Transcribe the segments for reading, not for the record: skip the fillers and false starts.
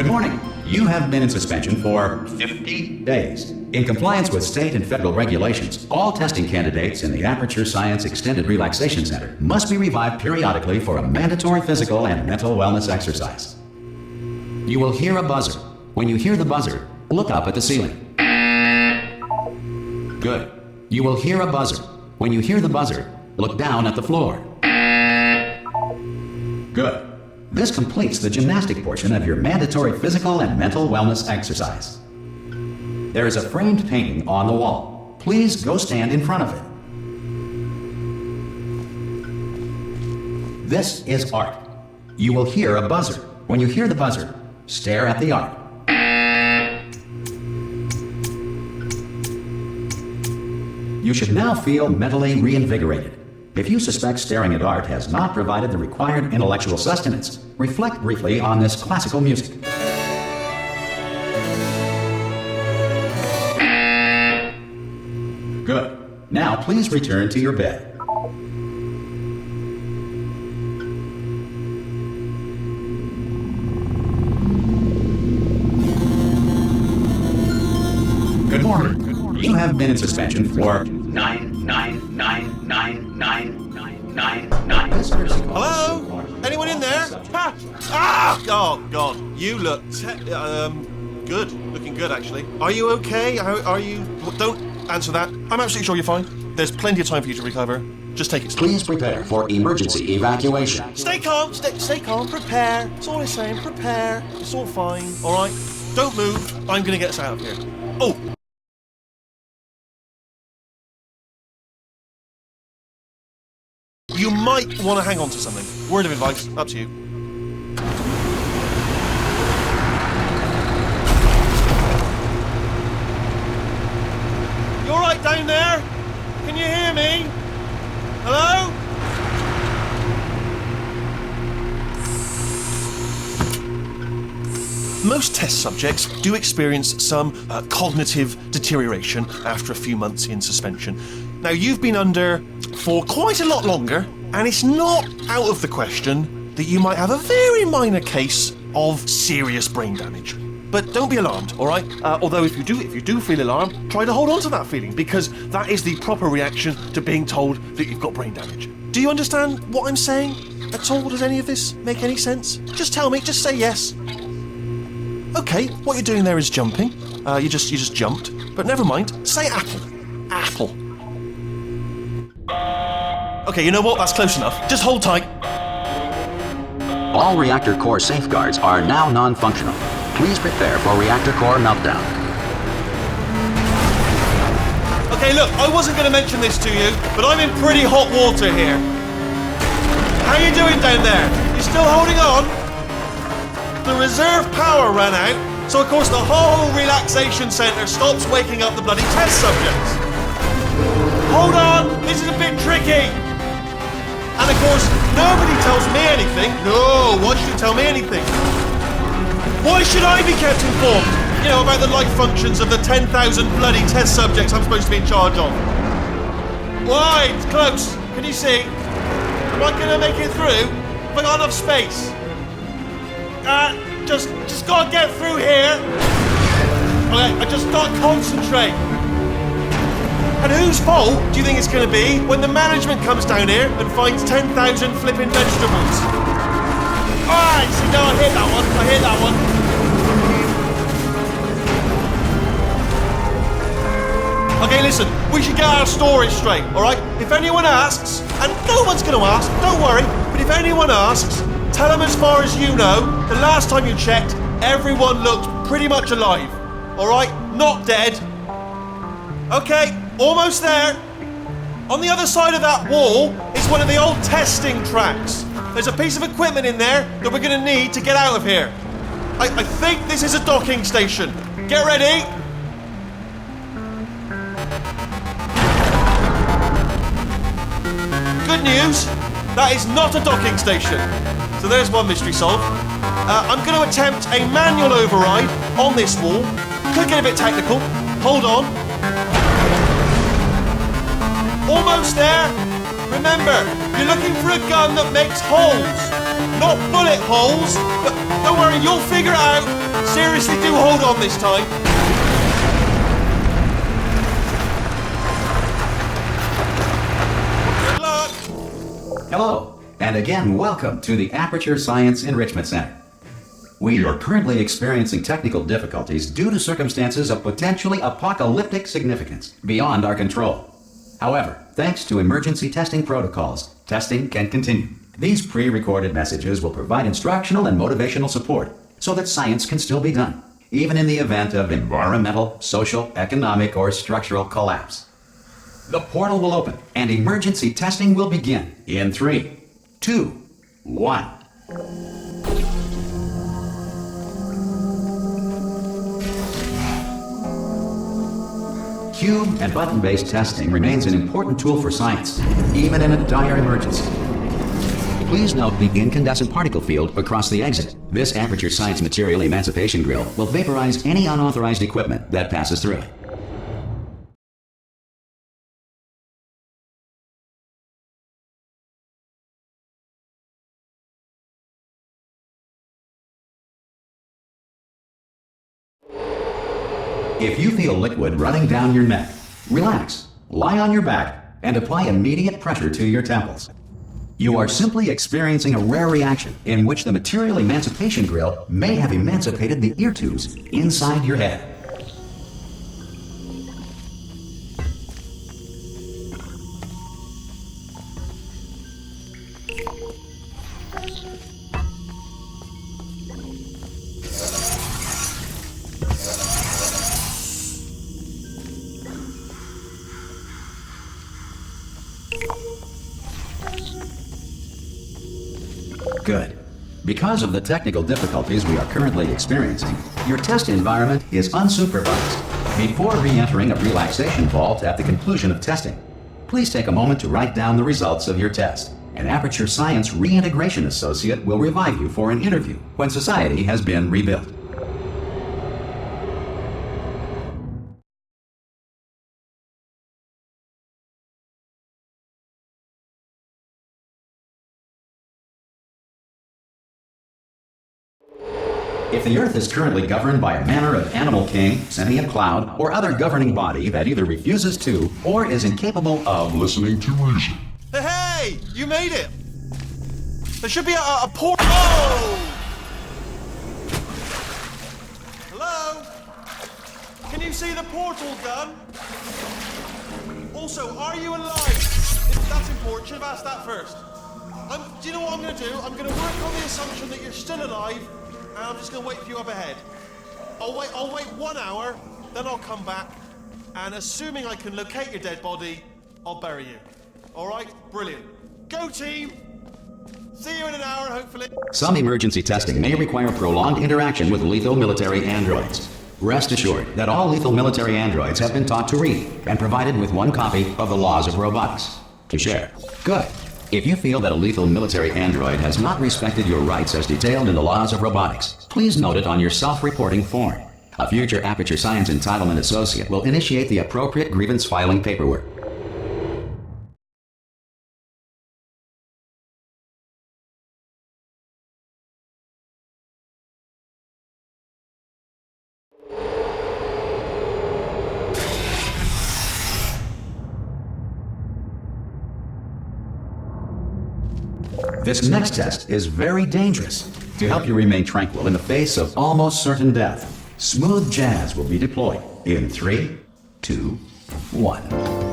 Good morning. You have been in suspension for 50 days. In compliance with state and federal regulations, all testing candidates in the Aperture Science Extended Relaxation Center must be revived periodically for a mandatory physical and mental wellness exercise. You will hear a buzzer. When you hear the buzzer, look up at the ceiling. Good. You will hear a buzzer. When you hear the buzzer, look down at the floor. Good. This completes the gymnastic portion of your mandatory physical and mental wellness exercise. There is a framed painting on the wall. Please go stand in front of it. This is art. You will hear a buzzer. When you hear the buzzer, stare at the art. You should now feel mentally reinvigorated. If you suspect staring at art has not provided the required intellectual sustenance, reflect briefly on this classical music. Good. Now please return to your bed. Good morning. You have been in suspension for 9999999. Hello? Anyone in there? Ha! Ah! Oh, God. You look good. Looking good, actually. Are you okay? Are you... Don't answer that. I'm absolutely sure you're fine. There's plenty of time for you to recover. Just take it slow. Please prepare for emergency evacuation. Stay calm. Stay calm. Prepare. That's all I'm saying. Prepare. It's all fine. All right? Don't move. I'm going to get us out of here. Oh! You might want to hang on to something. Word of advice, up to you. You all right down there? Can you hear me? Hello? Most test subjects do experience some cognitive deterioration after a few months in suspension. Now, you've been under for quite a lot longer, and it's not out of the question that you might have a very minor case of serious brain damage. But don't be alarmed, all right? Although if you do feel alarmed, try to hold on to that feeling, because that is the proper reaction to being told that you've got brain damage. Do you understand what I'm saying at all? Does any of this make any sense? Just tell me, just say yes. Okay, what you're doing there is jumping. You just jumped. But never mind, say apple. Apple. Okay, you know what? That's close enough. Just hold tight. All reactor core safeguards are now non-functional. Please prepare for reactor core meltdown. Okay, look, I wasn't going to mention this to you, but I'm in pretty hot water here. How you doing down there? You still holding on? The reserve power ran out, so of course the whole relaxation centre stops waking up the bloody test subjects. Hold on, this is a bit tricky. And of course, nobody tells me anything. No, why should you tell me anything? Why should I be kept informed? You know, about the life functions of the 10,000 bloody test subjects I'm supposed to be in charge of. Why? It's close. Can you see? Am I gonna make it through? Have I got enough space? Just gotta get through here. Okay, I just gotta concentrate. And whose fault do you think it's going to be when the management comes down here and finds 10,000 flipping vegetables? Alright, see, no, I hear that one. Okay, listen, we should get our story straight, alright? If anyone asks, and no one's going to ask, don't worry, but if anyone asks, tell them as far as you know, the last time you checked, everyone looked pretty much alive. Alright? Not dead. Okay. Almost there. On the other side of that wall is one of the old testing tracks. There's a piece of equipment in there that we're going to need to get out of here. I think this is a docking station. Get ready. Good news, that is not a docking station. So there's one mystery solved. I'm going to attempt a manual override on this wall. Could get a bit technical. Hold on. Almost there. Remember, you're looking for a gun that makes holes. Not bullet holes, but Don't worry, you'll figure it out. Seriously, do hold on this time. Good luck. Hello, and again, welcome to the Aperture Science Enrichment Center. We are currently experiencing technical difficulties due to circumstances of potentially apocalyptic significance beyond our control. However, thanks to emergency testing protocols, testing can continue. These pre-recorded messages will provide instructional and motivational support so that science can still be done, even in the event of environmental, social, economic, or structural collapse. The portal will open and emergency testing will begin in 3, 2, 1. Cube and button-based testing remains an important tool for science, even in a dire emergency. Please note the incandescent particle field across the exit. This Aperture Science Material Emancipation Grill will vaporize any unauthorized equipment that passes through it. If you feel liquid running down your neck, relax, lie on your back, and apply immediate pressure to your temples. You are simply experiencing a rare reaction in which the Material Emancipation Grill may have emancipated the ear tubes inside your head. Good. Because of the technical difficulties we are currently experiencing, your test environment is unsupervised. Before re-entering a relaxation vault at the conclusion of testing, please take a moment to write down the results of your test. An Aperture Science Reintegration Associate will revive you for an interview when society has been rebuilt. If the Earth is currently governed by a manner of animal king, sentient cloud, or other governing body that either refuses to or is incapable of listening to reason. Hey, you made it. There should be a port. Oh! Hello? Can you see the portal gun? Also, are you alive? If that's important, should have asked that first. Do you know what I'm going to do? I'm going to work on the assumption that you're still alive. And I'm just going to wait for you up ahead. I'll wait 1 hour, then I'll come back, and assuming I can locate your dead body, I'll bury you. All right? Brilliant. Go team! See you in an hour, hopefully. Some emergency testing may require prolonged interaction with lethal military androids. Rest assured that all lethal military androids have been taught to read and provided with one copy of the Laws of Robotics to share. Good. If you feel that a lethal military android has not respected your rights as detailed in the Laws of Robotics, please note it on your self-reporting form. A future Aperture Science Entitlement Associate will initiate the appropriate grievance filing paperwork. This next test is very dangerous. To help you remain tranquil in the face of almost certain death, smooth jazz will be deployed in 3, 2, 1.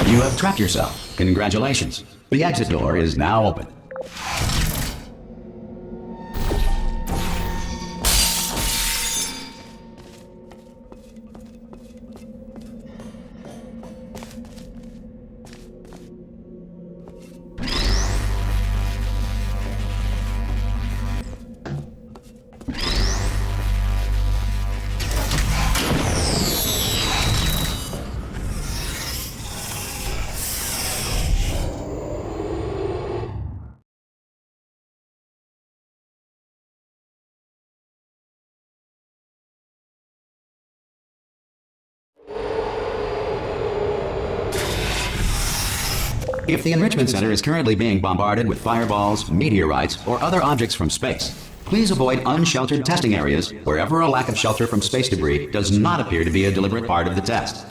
You have trapped yourself. Congratulations. The exit door is now open. If the Enrichment Center is currently being bombarded with fireballs, meteorites, or other objects from space, please avoid unsheltered testing areas wherever a lack of shelter from space debris does not appear to be a deliberate part of the test.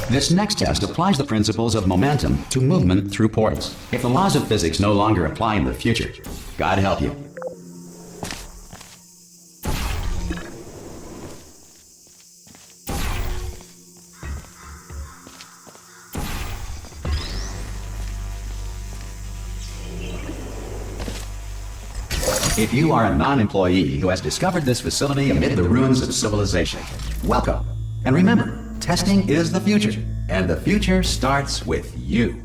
This next test applies the principles of momentum to movement through portals. If the laws of physics no longer apply in the future, God help you. If you are a non-employee who has discovered this facility amid the ruins of civilization, welcome. And remember, testing is the future, and the future starts with you.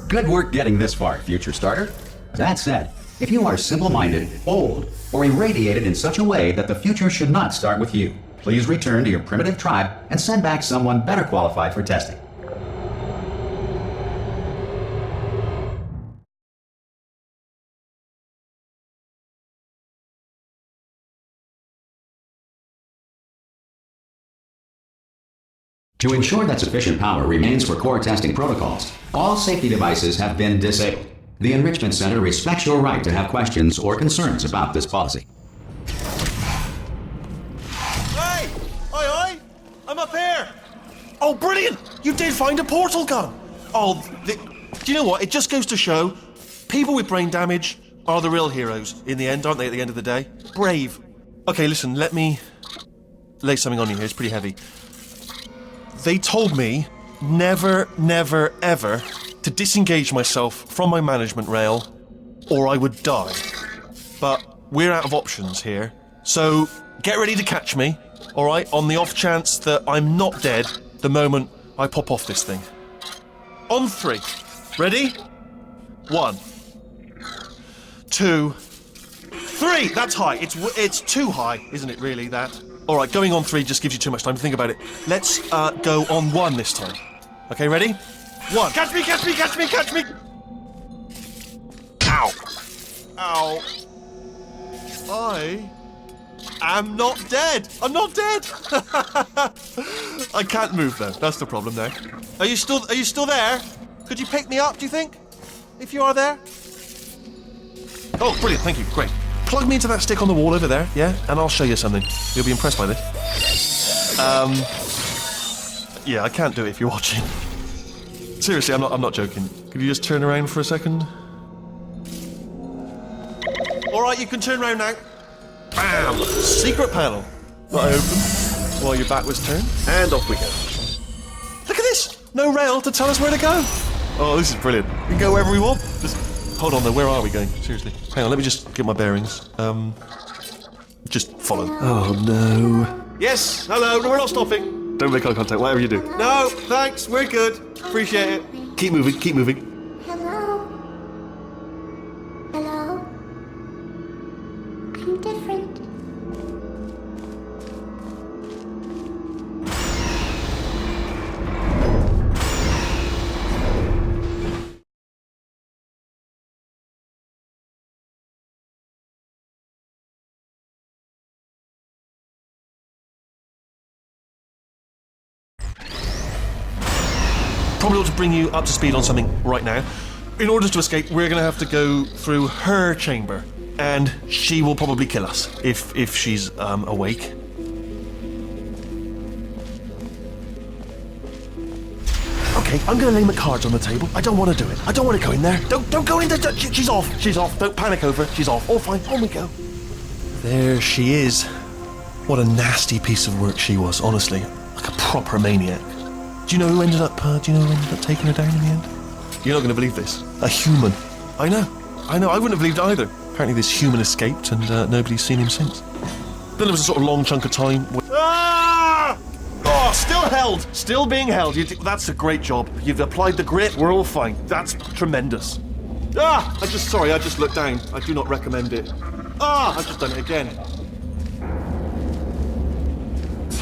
Good work getting this far, future starter. That said, if you are simple-minded, old, or irradiated in such a way that the future should not start with you, please return to your primitive tribe and send back someone better qualified for testing. To ensure that sufficient power remains for core testing protocols, all safety devices have been disabled. The Enrichment Center respects your right to have questions or concerns about this policy. Hey! Oi! I'm up here! Oh, brilliant! You did find a portal gun! Oh, do you know what? It just goes to show, people with brain damage are the real heroes in the end, aren't they, at the end of the day? Brave. Okay, listen, let me lay something on you here. It's pretty heavy. They told me never, never, ever to disengage myself from my management rail or I would die. But we're out of options here. So get ready to catch me, all right, on the off chance that I'm not dead the moment I pop off this thing. On 3. Ready? 1, 2, 3. That's high. It's too high, isn't it, really, that? All right, going on 3 just gives you too much time to think about it. Let's go on 1 this time. Okay, ready? 1. Catch me, catch me, catch me, catch me! Ow. Ow. I am not dead. I'm not dead. I can't move though. That's the problem now. Are you still there? Could you pick me up, do you think? If you are there? Oh, brilliant. Thank you. Great. Plug me into that stick on the wall over there, yeah? And I'll show you something. You'll be impressed by this. Yeah, I can't do it if you're watching. Seriously, I'm not joking. Could you just turn around for a second? Alright, you can turn around now. Bam! Secret panel. That I opened while your back was turned. And off we go. Look at this! No rail to tell us where to go. Oh, this is brilliant. We can go wherever we want. Just hold on though, where are we going? Seriously. Hang on, let me just get my bearings. Just follow. Oh no. Yes, hello, no, we're not stopping. Don't make eye contact, whatever you do. No, thanks, we're good. Appreciate it. Keep moving, keep moving. Hello? Hello? I'm different. Probably ought to bring you up to speed on something right now. In order to escape, we're going to have to go through her chamber, and she will probably kill us if she's awake. Okay, I'm going to lay my cards on the table. I don't want to do it. I don't want to go in there. Don't go in there. She's off. She's off. Don't panic over her. She's off. All fine. On we go. There she is. What a nasty piece of work she was, honestly. Like a proper maniac. Do you know who ended up taking her down in the end? You're not going to believe this. A human. I know. I wouldn't have believed it either. Apparently this human escaped and nobody's seen him since. Then there was a sort of long chunk of time where... Ah! Oh, still held. Still being held. That's a great job. You've applied the grit. We're all fine. That's tremendous. Ah! I just looked down. I do not recommend it. Ah! I've just done it again.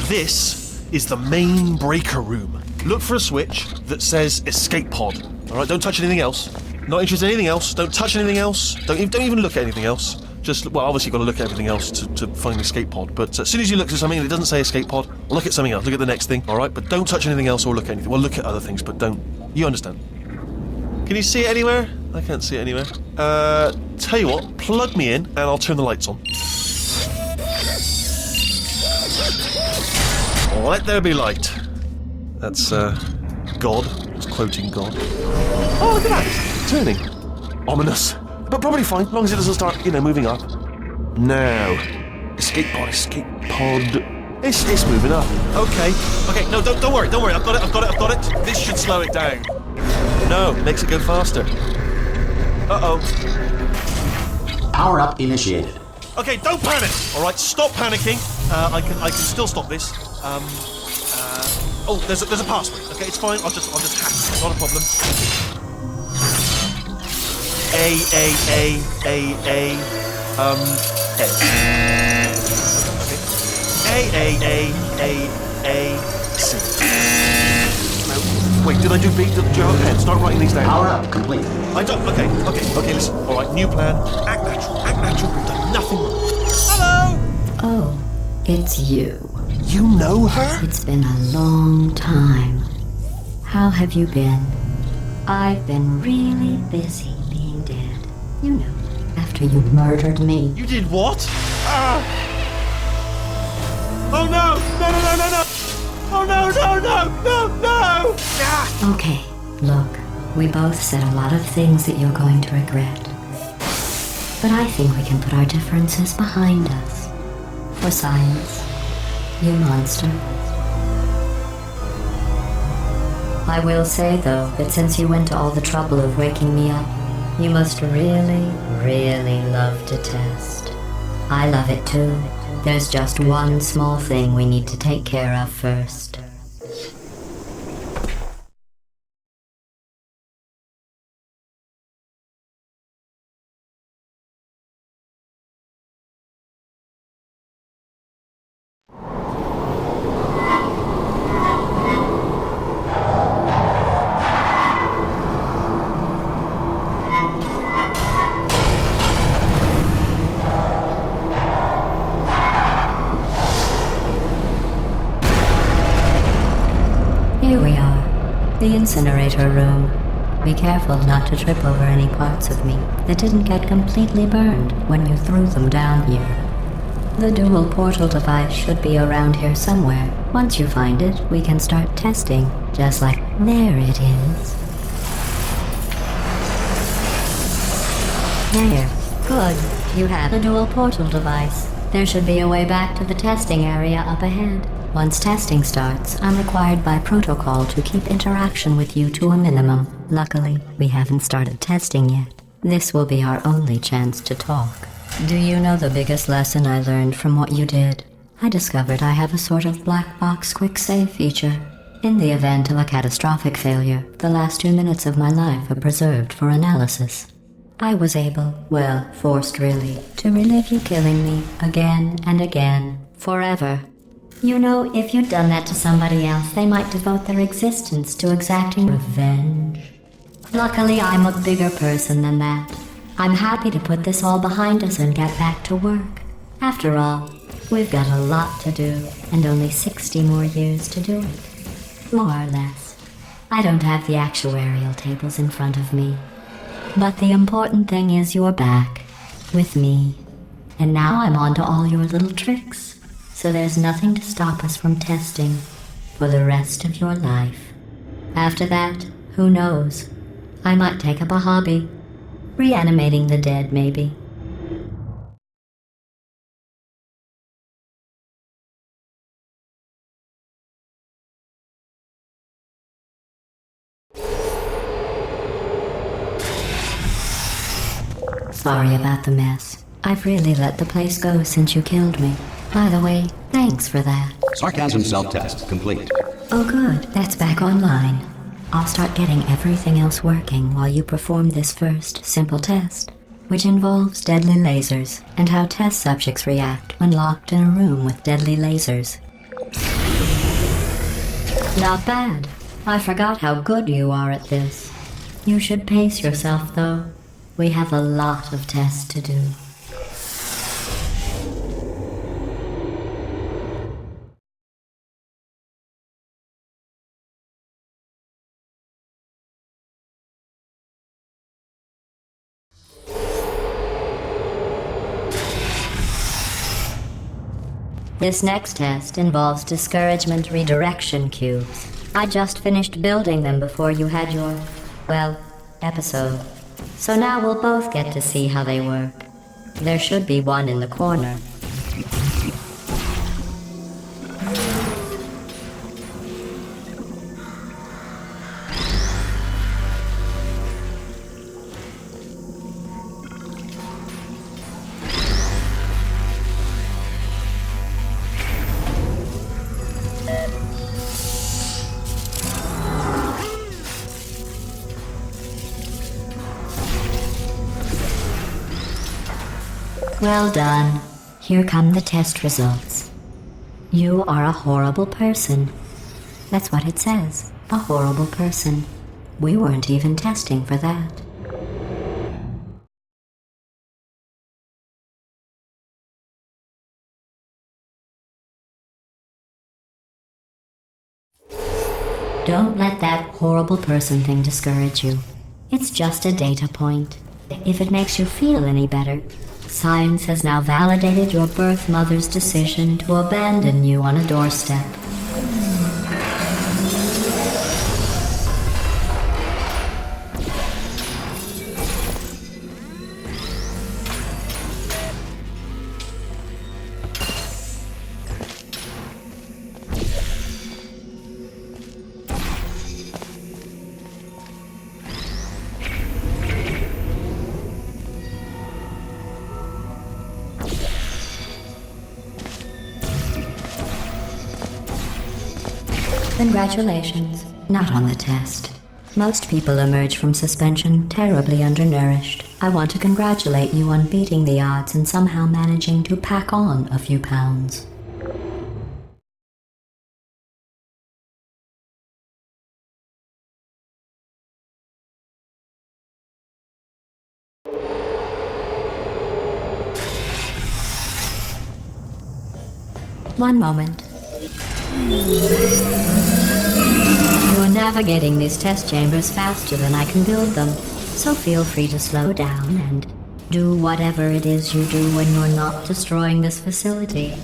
This is the main breaker room. Look for a switch that says escape pod. Alright, don't touch anything else. Not interested in anything else. Don't touch anything else. Don't even look at anything else. Just, well, obviously you've got to look at everything else to find the escape pod. But as soon as you look at something and it doesn't say escape pod, look at something else. Look at the next thing, alright? But don't touch anything else or look at anything. Well, look at other things, but don't. You understand? Can you see it anywhere? I can't see it anywhere. Tell you what, plug me in and I'll turn the lights on. Let there be light. That's, God. It's quoting God. Oh, look at that! It's turning. Ominous. But probably fine, as long as it doesn't start, moving up. Now. Escape pod. It's moving up. Okay, no, don't worry. I've got it. This should slow it down. No, makes it go faster. Uh-oh. Power up initiated. Okay, don't panic! Alright, stop panicking. I can still stop this. Oh, there's a password. Okay, it's fine. I'll just hack it. It's not a problem. A. Okay. A. C. No, wait, did I do B? Do you have a pen? Start writing these down. Power up complete. I don't. Okay, listen. Alright, new plan. Act natural. We've done nothing wrong. Hello! Oh, it's you. You know her? It's been a long time. How have you been? I've been really busy being dead. You know, after you murdered me. You did what? Oh no! No! Oh no! Ah! Okay, look, we both said a lot of things that you're going to regret. But I think we can put our differences behind us. For science. You monster. I will say, though, that since you went to all the trouble of waking me up, you must really, really love to test. I love it too. There's just one small thing we need to take care of first. The incinerator room. Be careful not to trip over any parts of me that didn't get completely burned when you threw them down here. The dual portal device should be around here somewhere. Once you find it, we can start testing, just like there it is. There. Good. You have the dual portal device. There should be a way back to the testing area up ahead. Once testing starts, I'm required by protocol to keep interaction with you to a minimum. Luckily, we haven't started testing yet. This will be our only chance to talk. Do you know the biggest lesson I learned from what you did? I discovered I have a sort of black box quick save feature. In the event of a catastrophic failure, the last 2 minutes of my life are preserved for analysis. I was able, well, forced really, to relive you killing me again and again, forever. You know, if you'd done that to somebody else, they might devote their existence to exacting revenge. Luckily, I'm a bigger person than that. I'm happy to put this all behind us and get back to work. After all, we've got a lot to do, and only 60 more years to do it. More or less. I don't have the actuarial tables in front of me. But the important thing is you're back, with me. And now I'm on to all your little tricks, so there's nothing to stop us from testing for the rest of your life. After that, who knows? I might take up a hobby. Reanimating the dead, maybe. Sorry about the mess. I've really let the place go since you killed me. By the way, thanks for that. Sarcasm self-test complete. Oh good, that's back online. I'll start getting everything else working while you perform this first, simple test, which involves deadly lasers and how test subjects react when locked in a room with deadly lasers. Not bad. I forgot how good you are at this. You should pace yourself, though. We have a lot of tests to do. This next test involves discouragement redirection cubes. I just finished building them before you had your, well, episode. So now we'll both get to see how they work. There should be one in the corner. Well done. Here come the test results. You are a horrible person. That's what it says. A horrible person. We weren't even testing for that. Don't let that horrible person thing discourage you. It's just a data point. If it makes you feel any better, science has now validated your birth mother's decision to abandon you on a doorstep. Congratulations. Not on the test. Most people emerge from suspension terribly undernourished. I want to congratulate you on beating the odds and somehow managing to pack on a few pounds. One moment. You're navigating these test chambers faster than I can build them, so feel free to slow down and do whatever it is you do when you're not destroying this facility.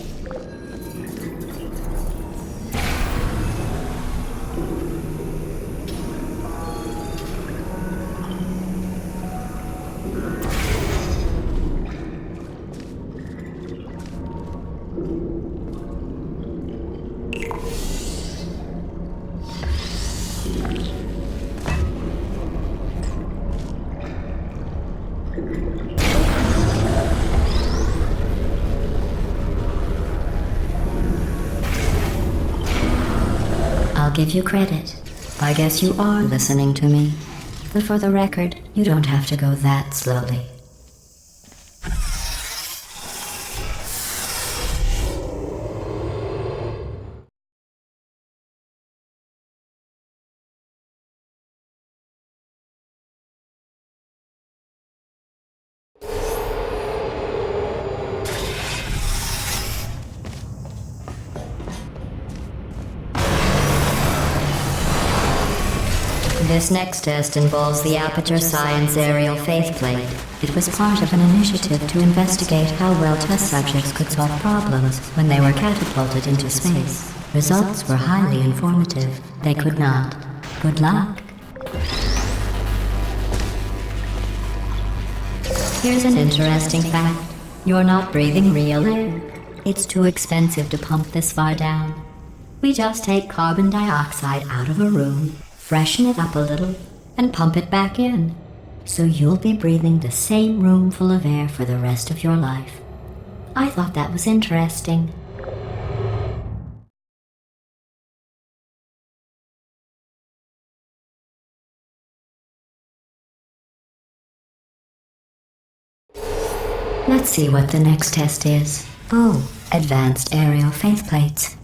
I'll give you credit. I guess you are listening to me. But for the record, you don't have to go that slowly. This next test involves the Aperture Science Aerial Faceplate. It was part of an initiative to investigate how well test subjects could solve problems when they were catapulted into space. Results were highly informative. They could not. Good luck. Here's an interesting fact. You're not breathing real air. It's too expensive to pump this far down. We just take carbon dioxide out of a room, freshen it up a little, and pump it back in. So you'll be breathing the same room full of air for the rest of your life. I thought that was interesting. Let's see what the next test is. Oh, advanced aerial faceplates.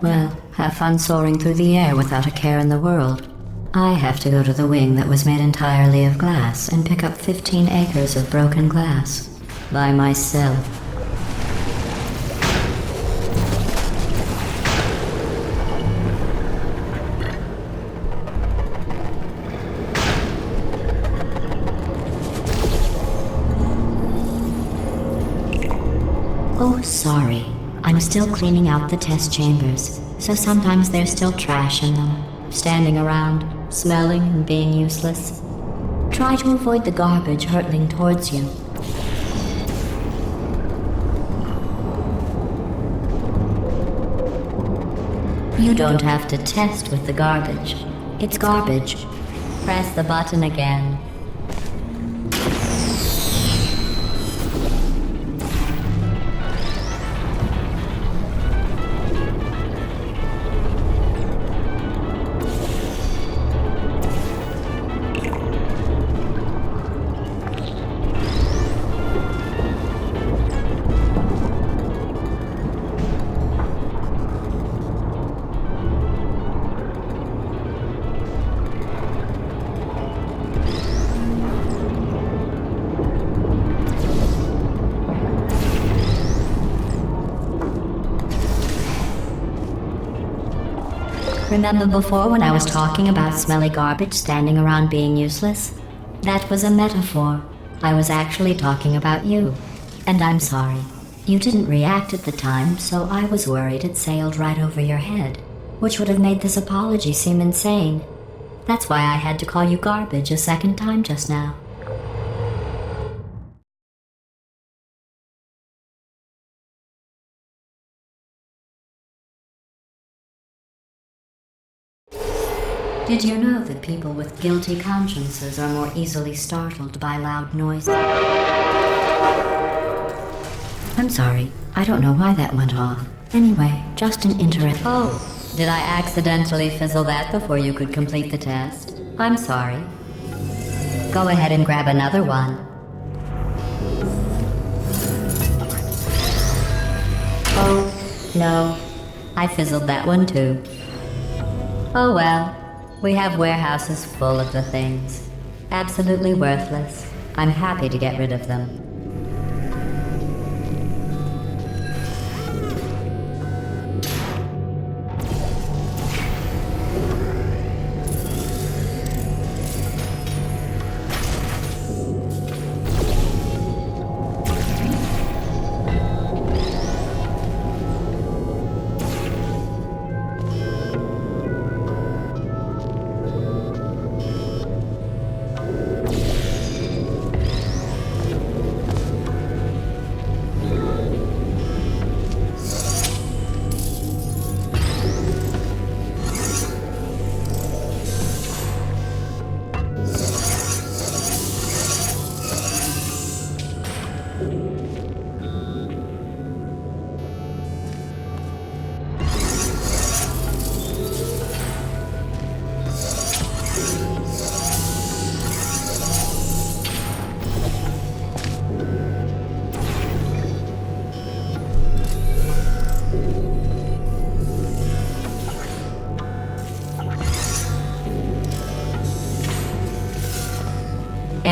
Well, have fun soaring through the air without a care in the world. I have to go to the wing that was made entirely of glass and pick up 15 acres of broken glass. By myself. Oh, sorry. I'm still cleaning out the test chambers, so sometimes there's still trash in them, standing around, smelling and being useless. Try to avoid the garbage hurtling towards you. You don't have to test with the garbage. It's garbage. Press the button again. Remember before when I was talking about smelly garbage standing around being useless? That was a metaphor. I was actually talking about you. And I'm sorry. You didn't react at the time, so I was worried it sailed right over your head, which would have made this apology seem insane. That's why I had to call you garbage a second time just now. Did you know that people with guilty consciences are more easily startled by loud noises? I'm sorry, I don't know why that went off. Anyway, just an interest. Oh, did I accidentally fizzle that before you could complete the test? I'm sorry. Go ahead and grab another one. Oh, no. I fizzled that one too. Oh well. We have warehouses full of the things. Absolutely worthless. I'm happy to get rid of them.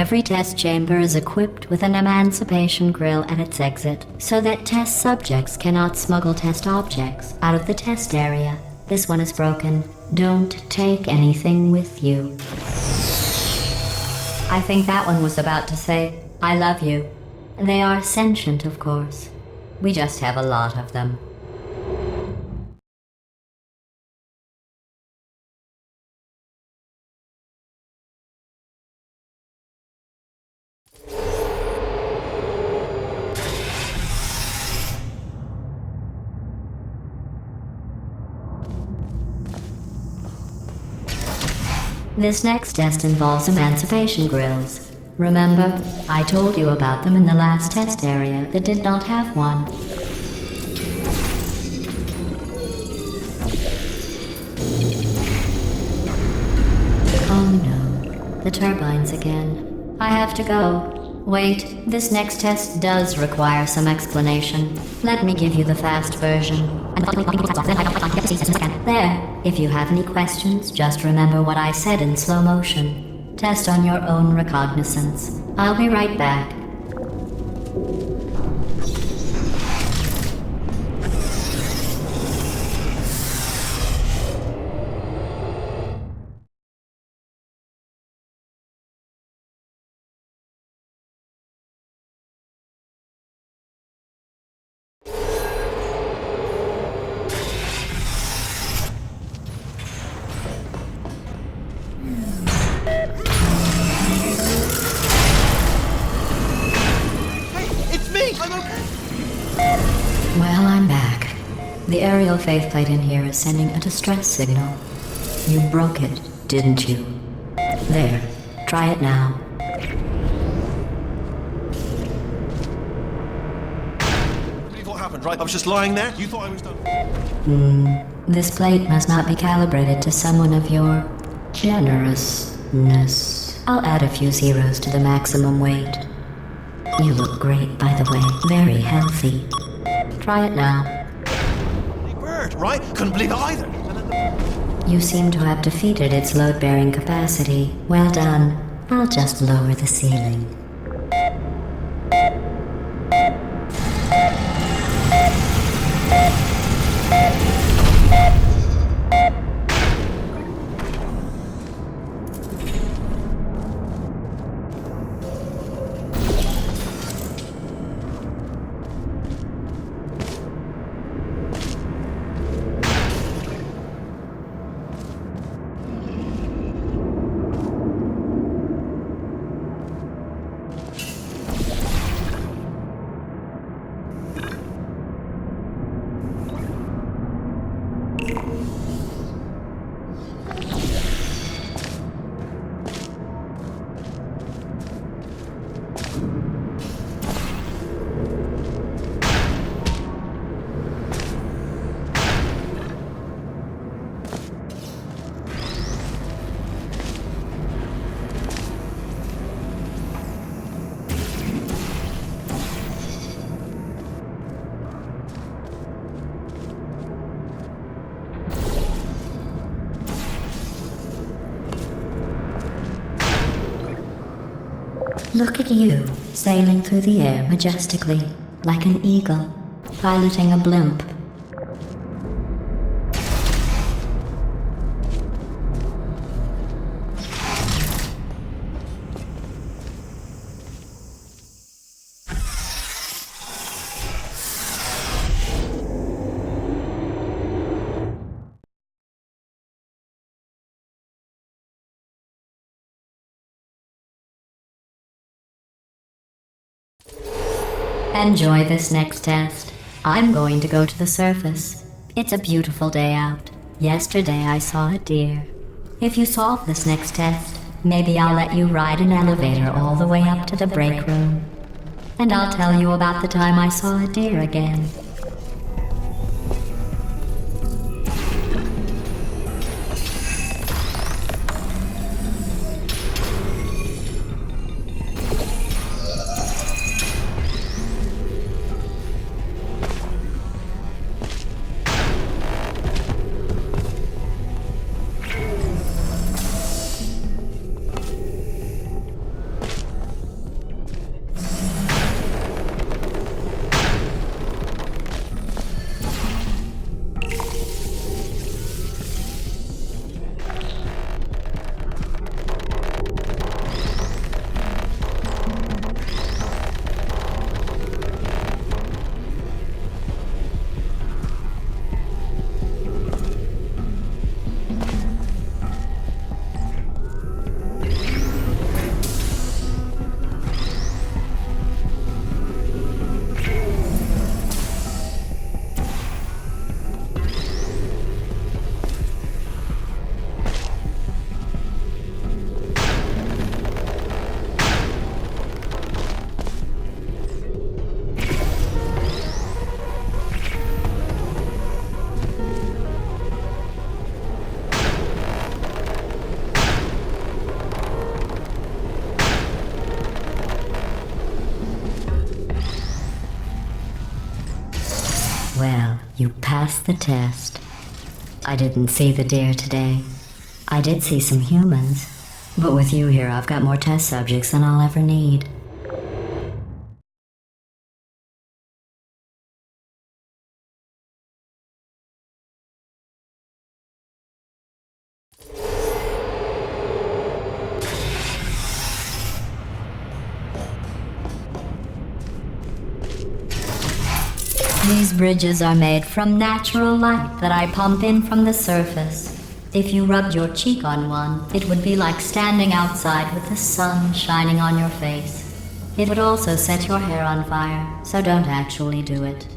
Every test chamber is equipped with an emancipation grill at its exit, so that test subjects cannot smuggle test objects out of the test area. This one is broken. Don't take anything with you. I think that one was about to say, I love you. They are sentient, of course. We just have a lot of them. This next test involves emancipation grills. Remember, I told you about them in the last test area that did not have one. Oh no, the turbines again. I have to go. Wait, this next test does require some explanation. Let me give you the fast version. There, if you have any questions, just remember what I said in slow motion. Test on your own recognizance. I'll be right back. Well, I'm back. The aerial faceplate in here is sending a distress signal. You broke it, didn't you? There, try it now. I believe what happened, right? I was just lying there. You thought I was done. This plate must not be calibrated to someone of your generousness. I'll add a few zeros to the maximum weight. You look great, by the way. Very healthy. Try it now. Bird, right? Couldn't believe it either. You seem to have defeated its load-bearing capacity. Well done. I'll just lower the ceiling. Look at you, sailing through the air majestically, like an eagle, piloting a blimp. Enjoy this next test. I'm going to go to the surface. It's a beautiful day out. Yesterday I saw a deer. If you solve this next test, maybe I'll let you ride an elevator all the way up to the break room. And I'll tell you about the time I saw a deer again. passed the test. I didn't see the deer today. I did see some humans, but with you here, I've got more test subjects than I'll ever need. These bridges are made from natural light that I pump in from the surface. If you rubbed your cheek on one, it would be like standing outside with the sun shining on your face. It would also set your hair on fire, so don't actually do it.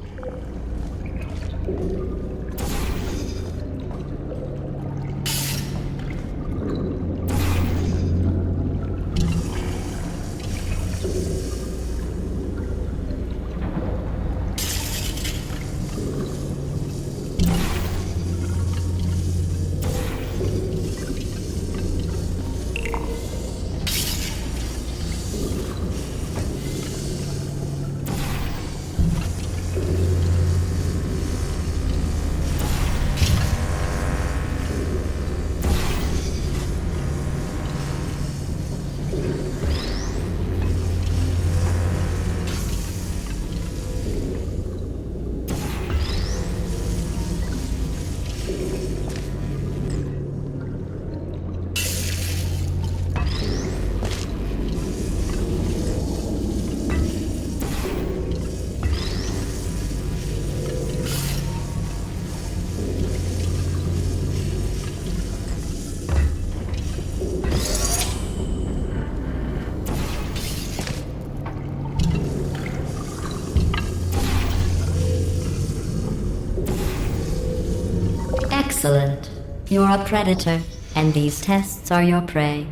Excellent. You're a predator, and these tests are your prey.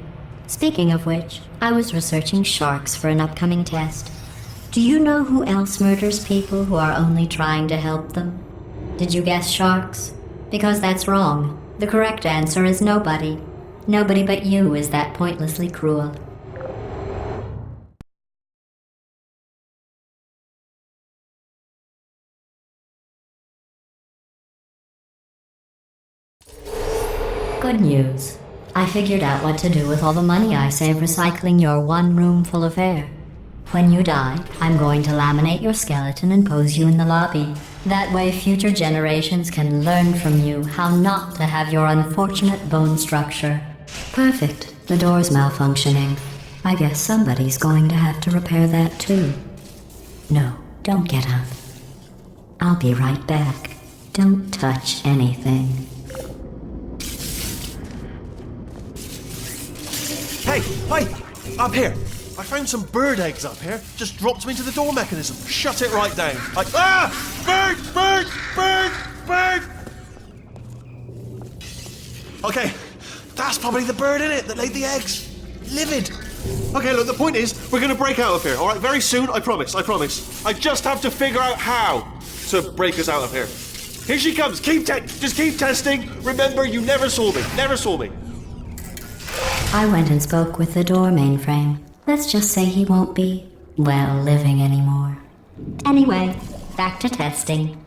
Speaking of which, I was researching sharks for an upcoming test. Do you know who else murders people who are only trying to help them? Did you guess sharks? Because that's wrong. The correct answer is nobody. Nobody but you is that pointlessly cruel. Good news. I figured out what to do with all the money I save recycling your one room full of hair. When you die, I'm going to laminate your skeleton and pose you in the lobby. That way future generations can learn from you how not to have your unfortunate bone structure. Perfect. The door's malfunctioning. I guess somebody's going to have to repair that too. No, don't get up. I'll be right back. Don't touch anything. Hey, up here. I found some bird eggs up here. Just dropped them into the door mechanism. Shut it right down. Bird! Okay, that's probably the bird in it that laid the eggs. Livid. Okay, look, the point is, we're gonna break out of here, alright? Very soon, I promise. I just have to figure out how to break us out of here. Here she comes. Just keep testing. Remember, you never saw me. I went and spoke with the door mainframe. Let's just say he won't be, well, living anymore. Anyway, back to testing.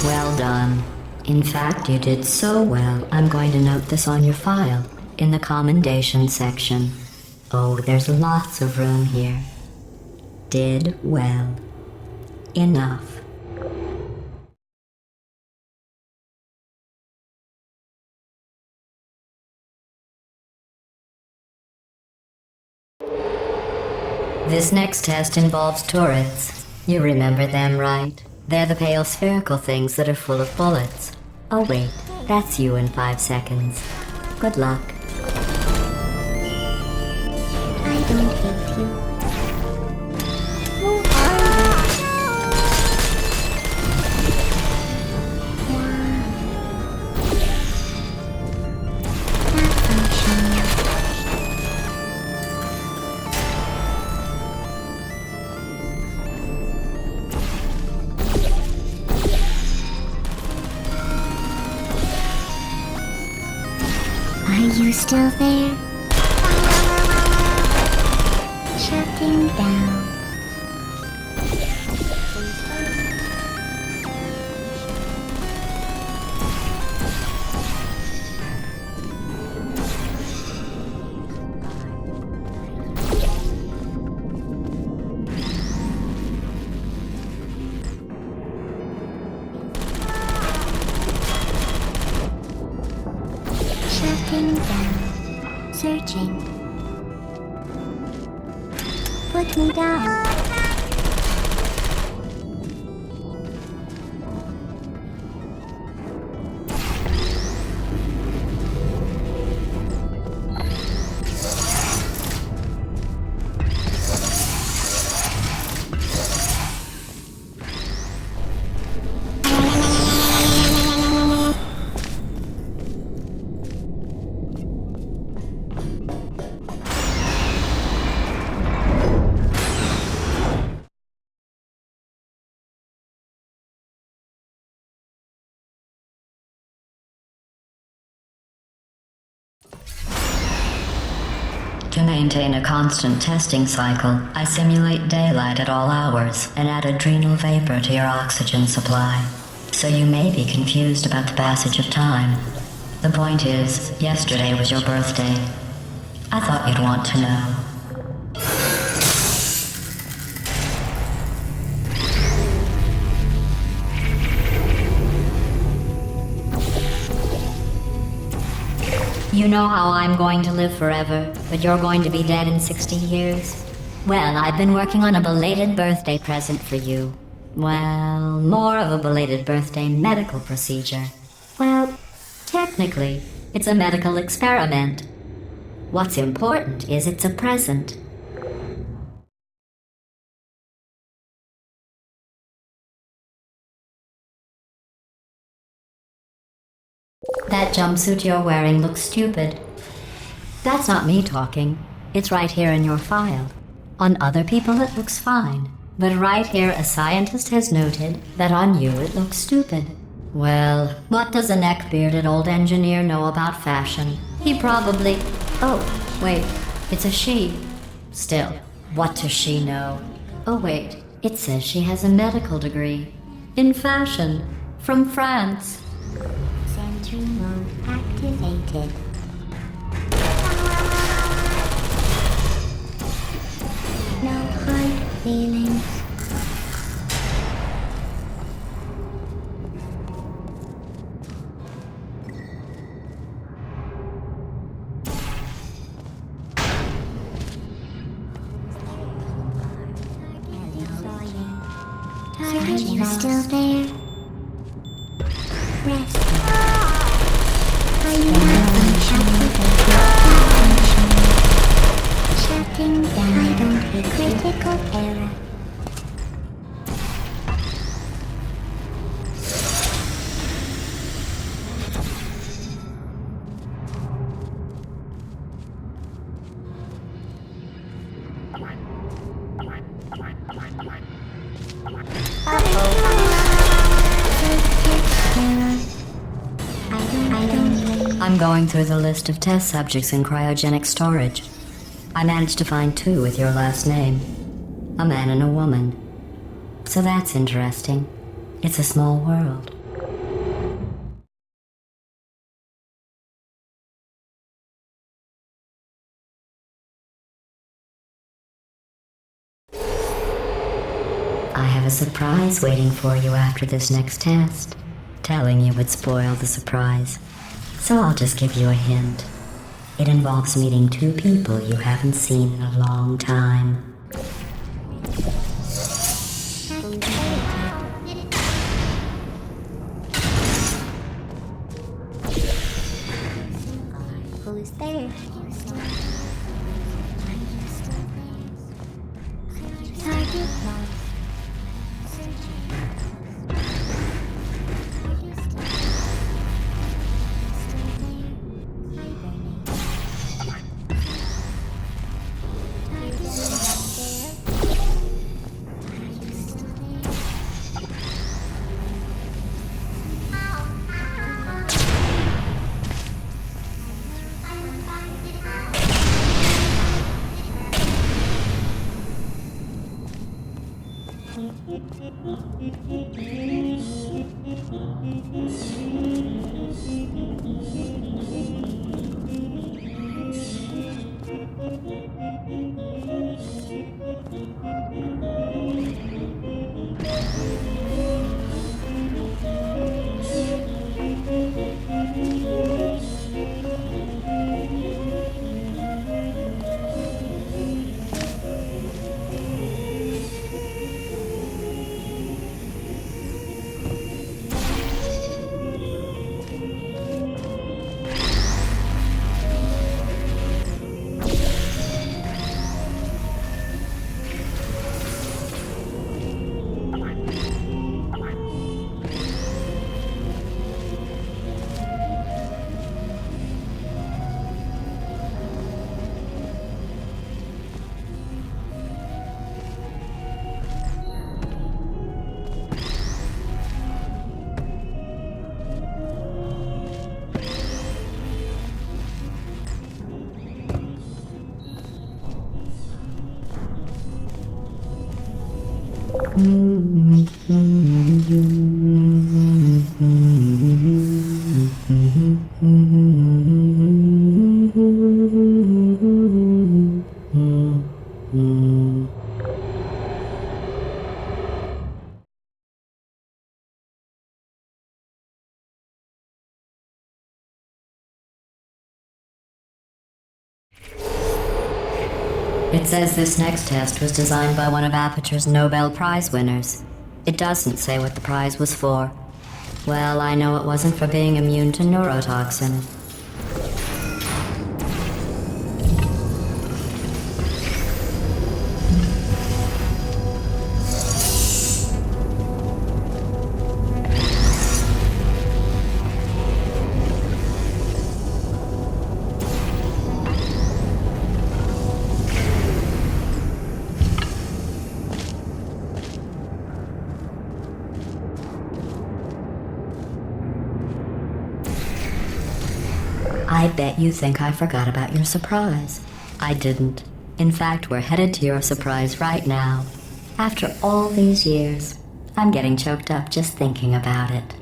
Well done. In fact, you did so well, I'm going to note this on your file, in the commendation section. Oh, there's lots of room here. Did well. Enough. This next test involves turrets. You remember them, right? They're the pale spherical things that are full of bullets. Oh wait, that's you in 5 seconds. Good luck. I don't hate you. Why? Are you still there? Shutting down. Shutting down. Searching. Put me down. To maintain a constant testing cycle, I simulate daylight at all hours and add adrenal vapor to your oxygen supply. So you may be confused about the passage of time. The point is, yesterday was your birthday. I thought you'd want to know. You know how I'm going to live forever, but you're going to be dead in 60 years? Well, I've been working on a belated birthday present for you. Well, more of a belated birthday medical procedure. Well, technically, it's a medical experiment. What's important is it's a present. That jumpsuit you're wearing looks stupid. That's not me talking. It's right here in your file. On other people it looks fine. But right here a scientist has noted that on you it looks stupid. Well, what does a neck-bearded old engineer know about fashion? He probably... Oh, wait, it's a she. Still, what does she know? Oh wait, it says she has a medical degree. In fashion. From France. Sentry mode activated. No hard feelings. Are you still there? Rest. Are you shutting down? I don't hit critical error. I'm going through the list of test subjects in cryogenic storage. I managed to find 2 with your last name. A man and a woman. So that's interesting. It's a small world. I have a surprise waiting for you after this next test. Telling you would spoil the surprise. So I'll just give you a hint. It involves meeting 2 people you haven't seen in a long time. Who's there? Target locked. It says this next test was designed by one of Aperture's Nobel Prize winners. It doesn't say what the prize was for. Well, I know it wasn't for being immune to neurotoxin. I bet you think I forgot about your surprise. I didn't. In fact, we're headed to your surprise right now. After all these years, I'm getting choked up just thinking about it.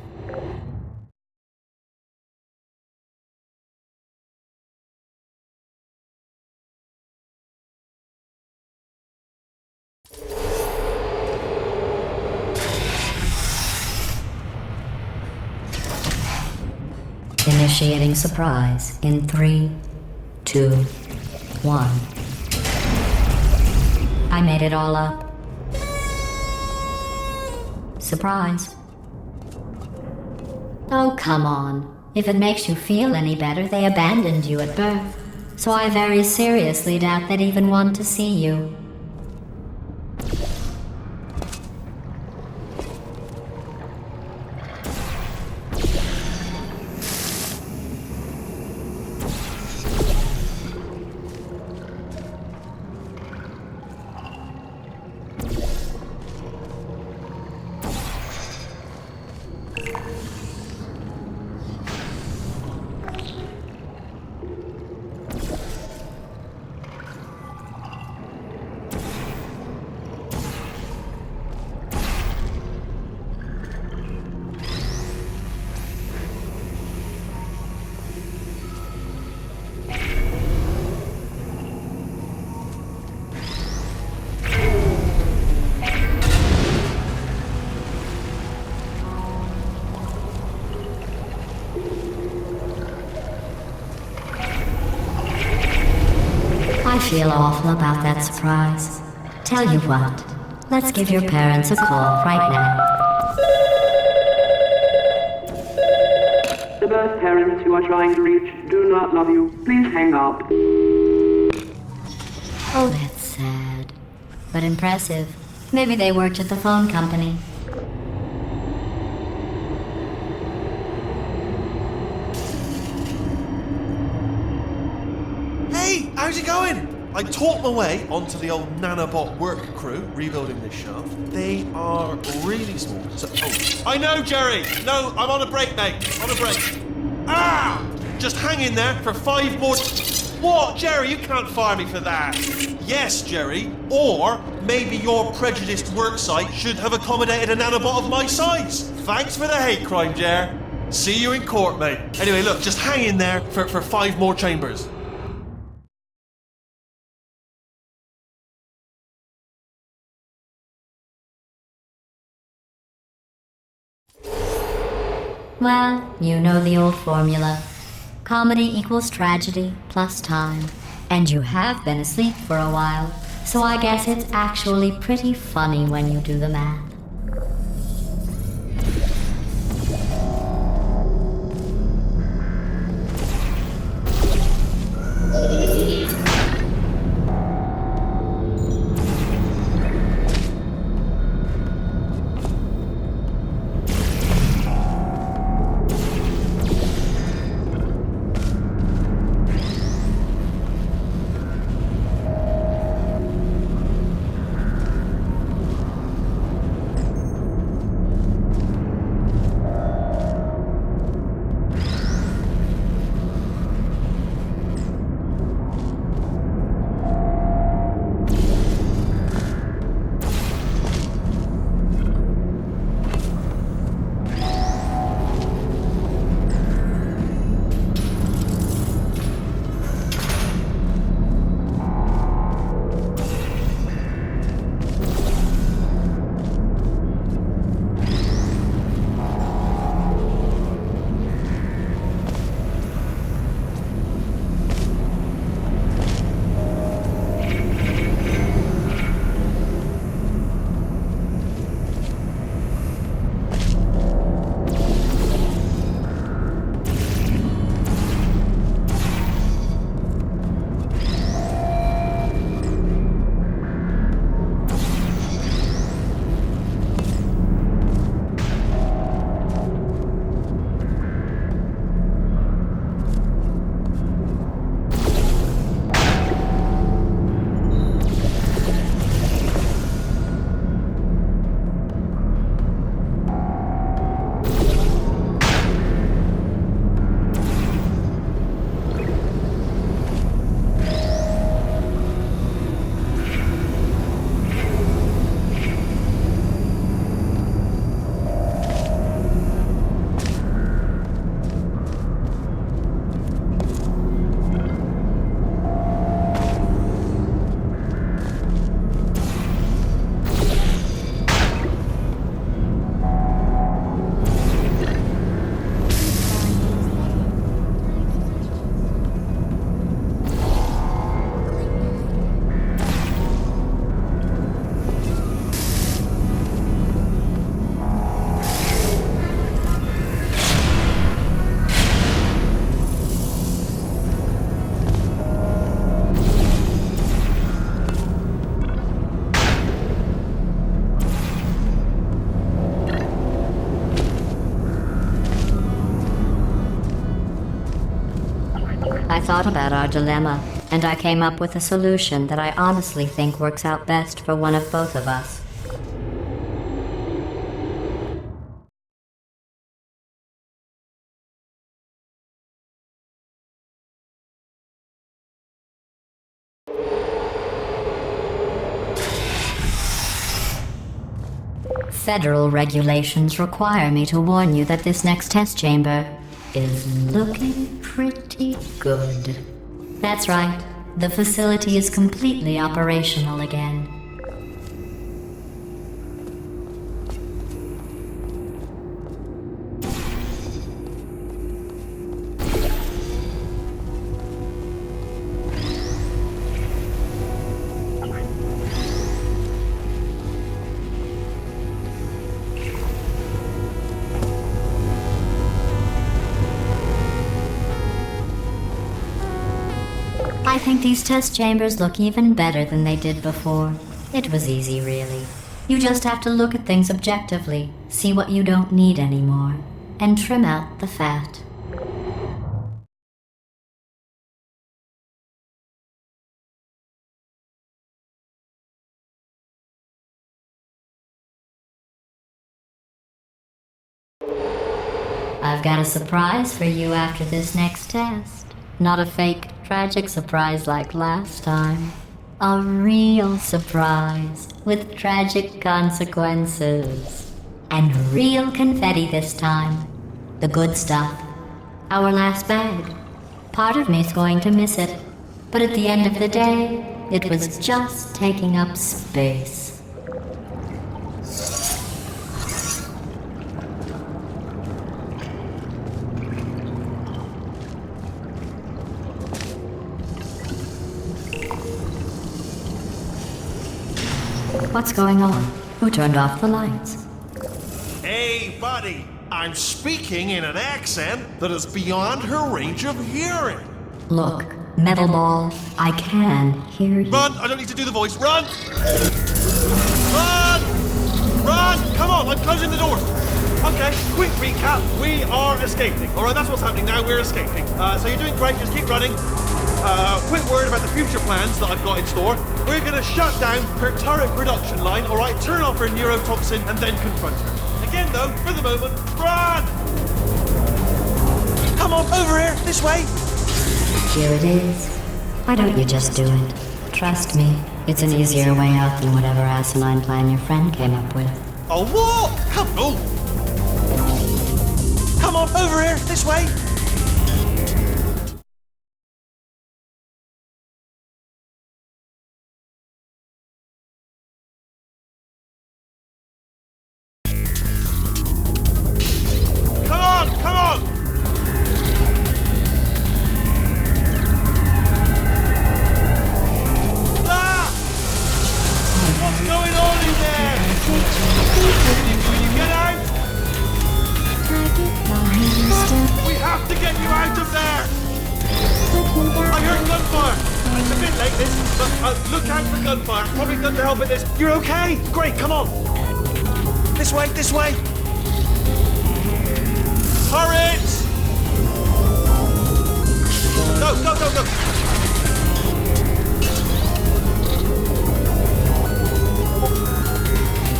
Initiating surprise in 3, 2, 1. I made it all up. Surprise. Oh, come on. If it makes you feel any better, they abandoned you at birth. So I very seriously doubt they'd even want to see you. I feel awful about that surprise. Tell you what, let's give your parents a call right now. The birth parents you are trying to reach do not love you. Please hang up. Oh, that's sad. But impressive. Maybe they worked at the phone company. Hey, how's it going? I talked my way onto the old nanobot work crew rebuilding this shaft. They are really small. So, I know, Jerry. No, I'm on a break, mate. On a break. Ah! Just hang in there for 5 more. What, Jerry? You can't fire me for that. Yes, Jerry. Or maybe your prejudiced worksite should have accommodated a nanobot of my size. Thanks for the hate crime, Jer. See you in court, mate. Anyway, look, just hang in there for 5 more chambers. Well, you know the old formula. Comedy equals tragedy plus time. And you have been asleep for a while, so I guess it's actually pretty funny when you do the math. I thought about our dilemma, and I came up with a solution that I honestly think works out best for one of both of us. Federal regulations require me to warn you that this next test chamber is looking pretty good. That's right, the facility is completely operational again. I think these test chambers look even better than they did before. It was easy, really. You just have to look at things objectively, see what you don't need anymore, and trim out the fat. I've got a surprise for you after this next test. Not a fake, tragic surprise like last time. A real surprise with tragic consequences. And real confetti this time. The good stuff. Our last bag. Part of me's going to miss it. But at the end of the day, it was just taking up space. What's going on? Who turned off the lights? Hey, buddy. I'm speaking in an accent that is beyond her range of hearing. Look, Metal Ball, I can hear you. Run! I don't need to do the voice. Run! Run! Run! Come on, I'm closing the door. Okay, quick recap. We are escaping. All right, that's what's happening now. We're escaping. So you're doing great. Just keep running. Quick word about the future plans that I've got in store. We're going to shut down her turret production line, all right? Turn off her neurotoxin and then confront her. Again, though, for the moment, run! Come on, over here, this way. Here it is. Why don't you just do it? Trust me, it's an easier way out than whatever asinine plan your friend came up with. Oh, what? Come on, over here, this way. Come on! Ah! What's going on in there? Will you get out? We have to get you out of there! I heard gunfire! It's a bit late this, but look out for gunfire. Probably done to help with this. You're okay? Great, come on! This way, this way! Turret! Go, go, go, go!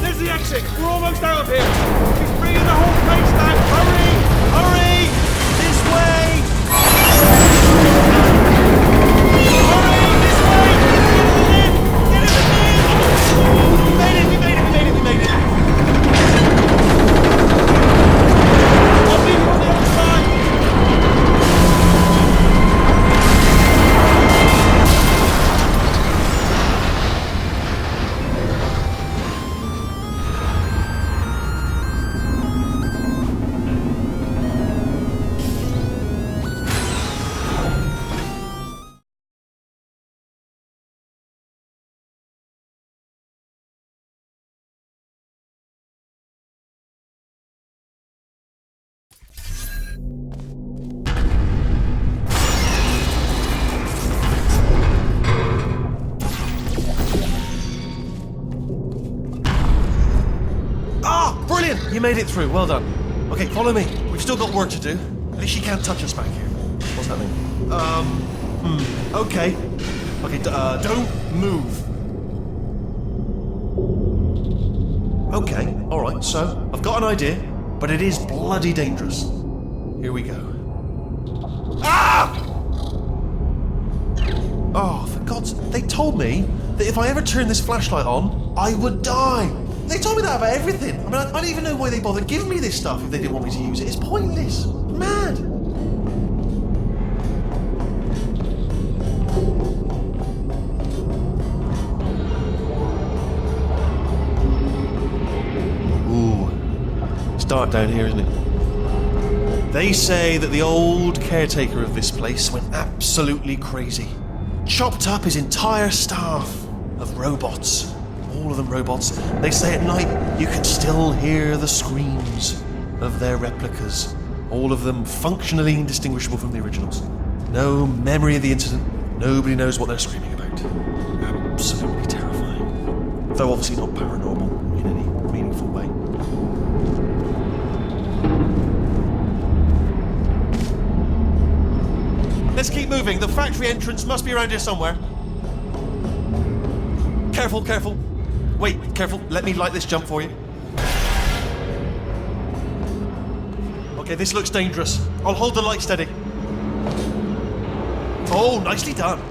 There's the exit! We're almost out of here! She's bringing the whole place down! Hurry! Hurry! This way! Hurry! This way! Get in! We made it! We made it! We made it! We made it! I'll be on the other side! Brilliant! You made it through. Well done. Okay, follow me. We've still got work to do. At least she can't touch us back here. What's happening? Okay. Okay, don't move. Okay, alright, so I've got an idea, but it is bloody dangerous. Here we go. Ah! Oh, for God's sake, they told me that if I ever turned this flashlight on, I would die. They told me that about everything. I mean, I don't even know why they bothered giving me this stuff if they didn't want me to use it. It's pointless. Mad. Ooh. It's dark down here, isn't it? They say that the old caretaker of this place went absolutely crazy. Chopped up his entire staff of robots. All of them robots. They say at night you can still hear the screams of their replicas. All of them functionally indistinguishable from the originals. No memory of the incident. Nobody knows what they're screaming about. Absolutely terrifying. Though obviously not paranormal in any meaningful way. Let's keep moving. The factory entrance must be around here somewhere. Careful, careful. Wait, careful. Let me light this jump for you. Okay, this looks dangerous. I'll hold the light steady. Oh, nicely done.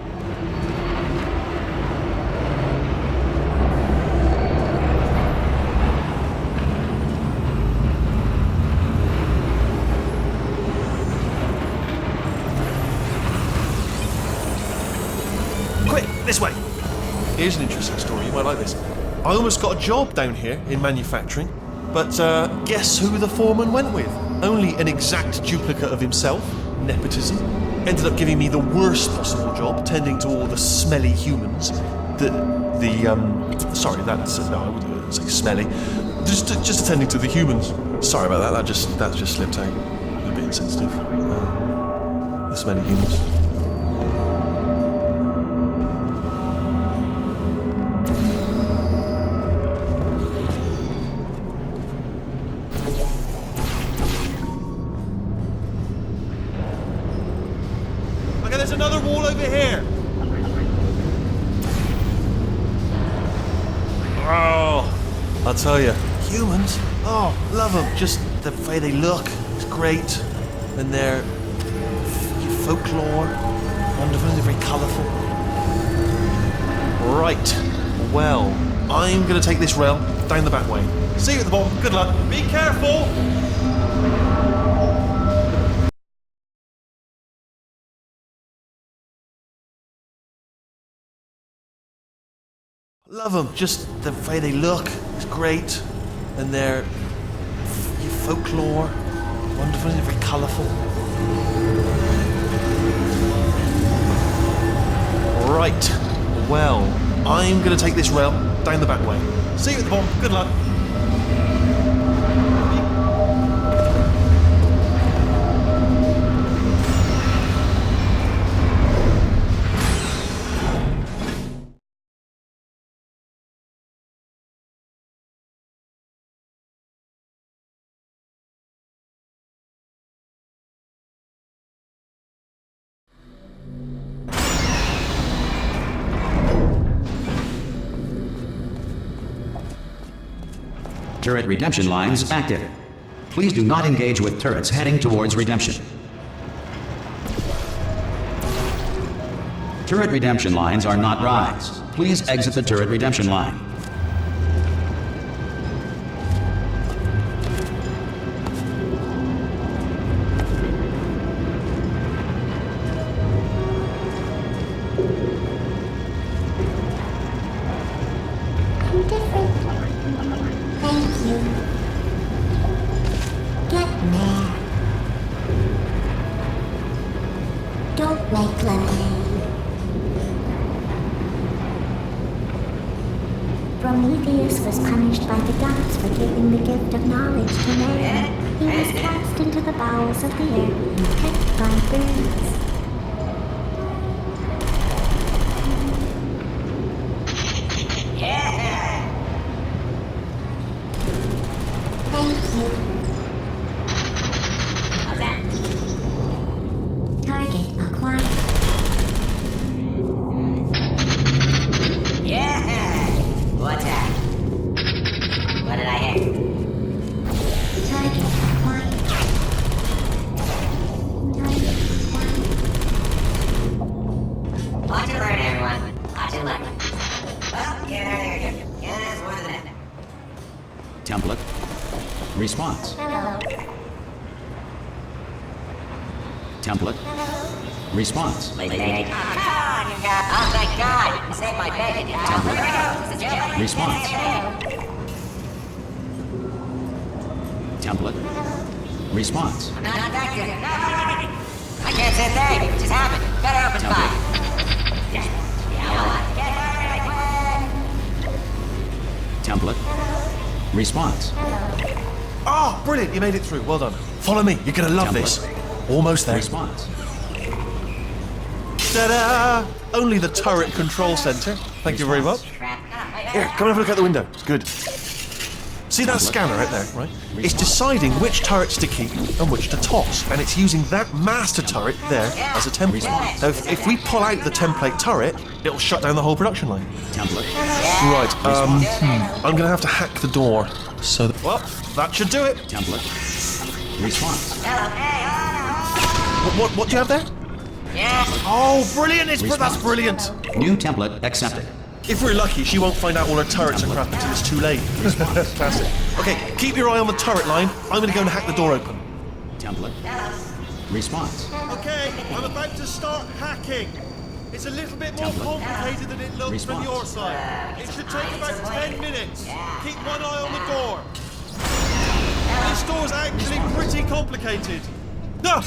this way. Here's an interesting story, you might like this. I almost got a job down here in manufacturing, but guess who the foreman went with? Only an exact duplicate of himself, nepotism. Ended up giving me the worst possible job, tending to all the smelly humans. Sorry, that's, no, I wouldn't say smelly. Just attending to the humans. Sorry about that, that just slipped out. A bit insensitive. The smelly humans. Okay, there's another wall over here. Oh, I'll tell you, humans, oh, love them. Just the way they look is great. And their folklore, wonderful, they're very colourful. Right, well, I'm going to take this rail down the back way. See you at the bottom, good luck. Be careful! Love them, just the way they look is great. And their folklore, wonderful, they're very colourful. Right, well, I'm going to take this rail down the back way. See you at the bottom, good luck. Turret redemption lines active. Please do not engage with turrets heading towards redemption. Turret redemption lines are not rides. Please exit the turret redemption line. I'm different. Thank you. Get mad. Don't like lemonade. Prometheus was punished by the gods for giving the gift of knowledge to man. He was cast into the bowels of the earth and kept by birds. Thank you. Target acquired. What's that? What did I hear? Target acquired. Target acquired. Watch and learn, everyone. Watch and learn. Well, yeah, that's more than it. Template. Response. Hello. Template. Response. Come on, you guys. Oh, thank God. You saved my bacon. Here we go. This is Joe. Response. Template. Response. I'm not back here. No. I can't say a thing. It just happened. Better open fire. Template. Response. Oh, brilliant, you made it through, well done. Follow me, you're gonna love this. Almost there. Response. Ta-da! Only the turret control center. Thank you very much. Here, come and have a look out the window. Good. See that scanner right there, right? It's deciding which turrets to keep and which to toss, and it's using that master turret there as a template. Now, if we pull out the template turret, it'll shut down the whole production line. Template. Right, I'm gonna have to hack the door. So, well, that should do it. Template. Response. What do you have there? Oh, brilliant! That's brilliant. New template accepted. If we're lucky, she won't find out all her turrets are crap until it's too late. Classic. Okay, keep your eye on the turret line. I'm gonna go and hack the door open. Template. Response. Okay, I'm about to start hacking. It's a little bit more complicated than it looks from your side. It should take about 10 minutes. Keep one eye on the door. This door's actually pretty complicated. No!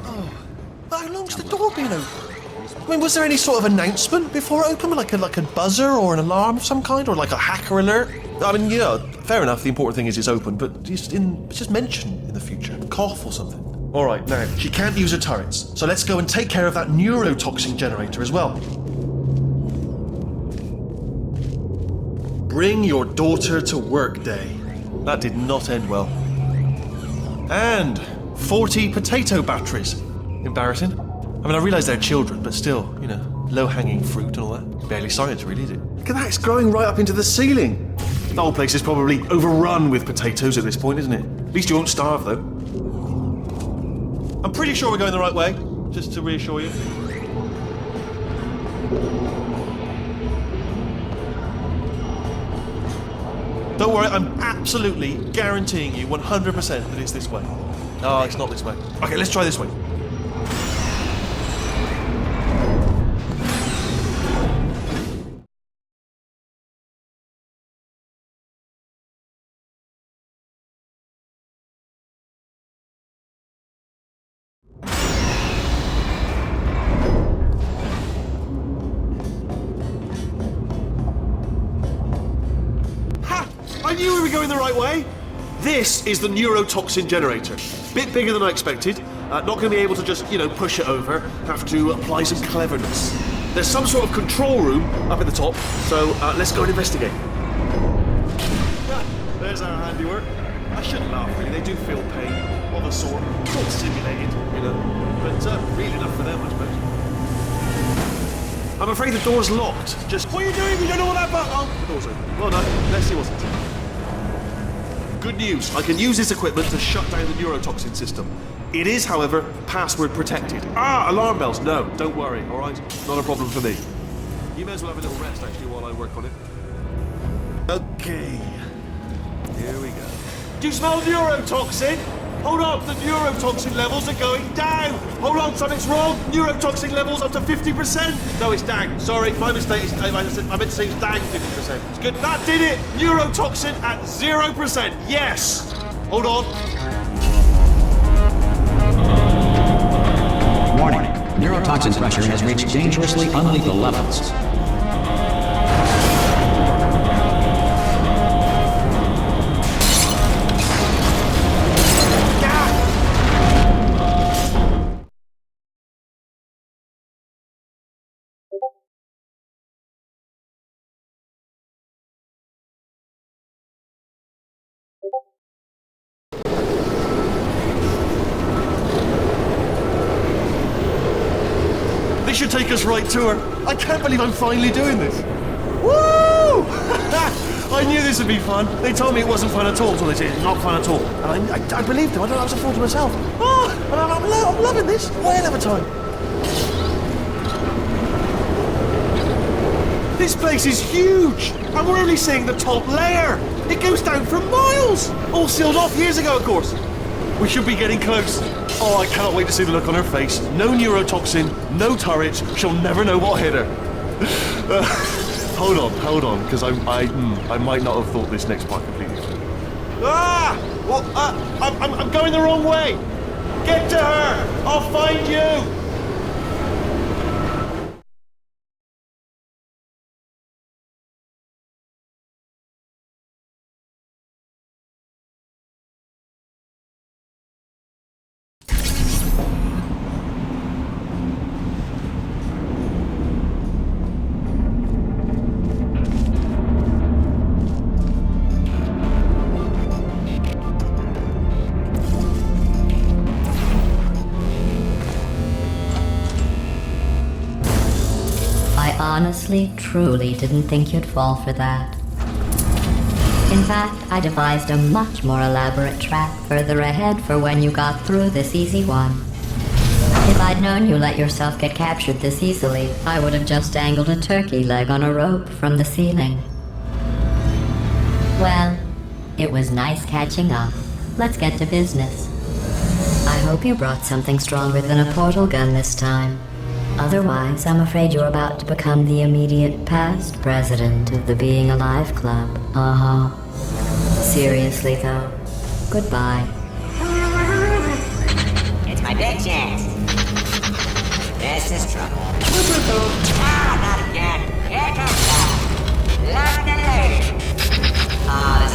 Oh. How long's the door been open? I mean, was there any sort of announcement before it opened? Like a buzzer or an alarm of some kind? Or like a hacker alert? I mean, yeah, fair enough, the important thing is it's open, but just mention in the future. Cough or something. Alright, now, she can't use her turrets, so let's go and take care of that neurotoxin generator as well. Bring your daughter to work day. That did not end well. And 40 potato batteries. Embarrassing. I mean, I realise they're children, but still, you know, low-hanging fruit and all that. Barely science, really, is it? Look at that, it's growing right up into the ceiling. The whole place is probably overrun with potatoes at this point, isn't it? At least you won't starve, though. I'm pretty sure we're going the right way, just to reassure you. Don't worry, I'm absolutely guaranteeing you 100% that it's this way. No, it's not this way. Okay, let's try this way. I knew we were going the right way. This is the neurotoxin generator. Bit bigger than I expected. Not going to be able to just, push it over. Have to apply some cleverness. There's some sort of control room up at the top, so let's go and investigate. There's our handiwork. I shouldn't laugh, really. They do feel pain of a sort. It's all simulated, but real enough for them, I suppose. I'm afraid the door's locked. Just, what are you doing? We don't know what that button... Oh, the door's open. Well done. Let's see what's inside. Good news. I can use this equipment to shut down the neurotoxin system. It is, however, password protected. Alarm bells. No, don't worry, all right? Not a problem for me. You may as well have a little rest, actually, while I work on it. Okay. Here we go. Do you smell neurotoxin? Hold on, the neurotoxin levels are going down. Hold on, something's wrong. Neurotoxin levels up to 50%. No, it's down. Sorry, my mistake. I meant to say it's down 50%. It's good. That did it. Neurotoxin at 0%. Yes. Hold on. Warning. Neurotoxin pressure has reached dangerously unlethal levels. This should take us right to her. I can't believe I'm finally doing this. Woo! I knew this would be fun. They told me it wasn't fun at all, so they said it's not fun at all. And I believed them. I don't know, I was a fool to myself. And I'm loving this. Whale of a time. This place is huge, and we're only seeing the top layer. It goes down for miles. All sealed off years ago, of course. We should be getting close. Oh, I cannot wait to see the look on her face. No neurotoxin, no turrets. She'll never know what hit her. Hold on, because I might not have thought this next part completely through. I'm going the wrong way. Get to her. I'll find you. Honestly, truly didn't think you'd fall for that. In fact, I devised a much more elaborate trap further ahead for when you got through this easy one. If I'd known you let yourself get captured this easily, I would have just dangled a turkey leg on a rope from the ceiling. Well, it was nice catching up. Let's get to business. I hope you brought something stronger than a portal gun this time. Otherwise, I'm afraid you're about to become the immediate past president of the Being Alive Club. Seriously, though, goodbye. It's my big chance. This is trouble. Ah, not again. Here comes that. London lady. Oh, this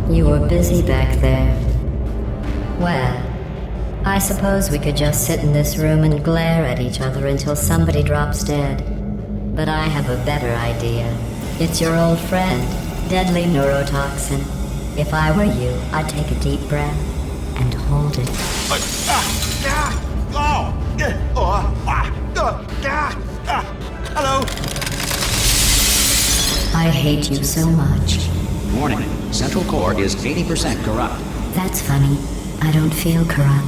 ain't. You were busy back there. Well, I suppose we could just sit in this room and glare at each other until somebody drops dead. But I have a better idea. It's your old friend, deadly neurotoxin. If I were you, I'd take a deep breath and hold it. Hello. I hate you so much. Warning, central core is 80% corrupt. That's funny. I don't feel corrupt.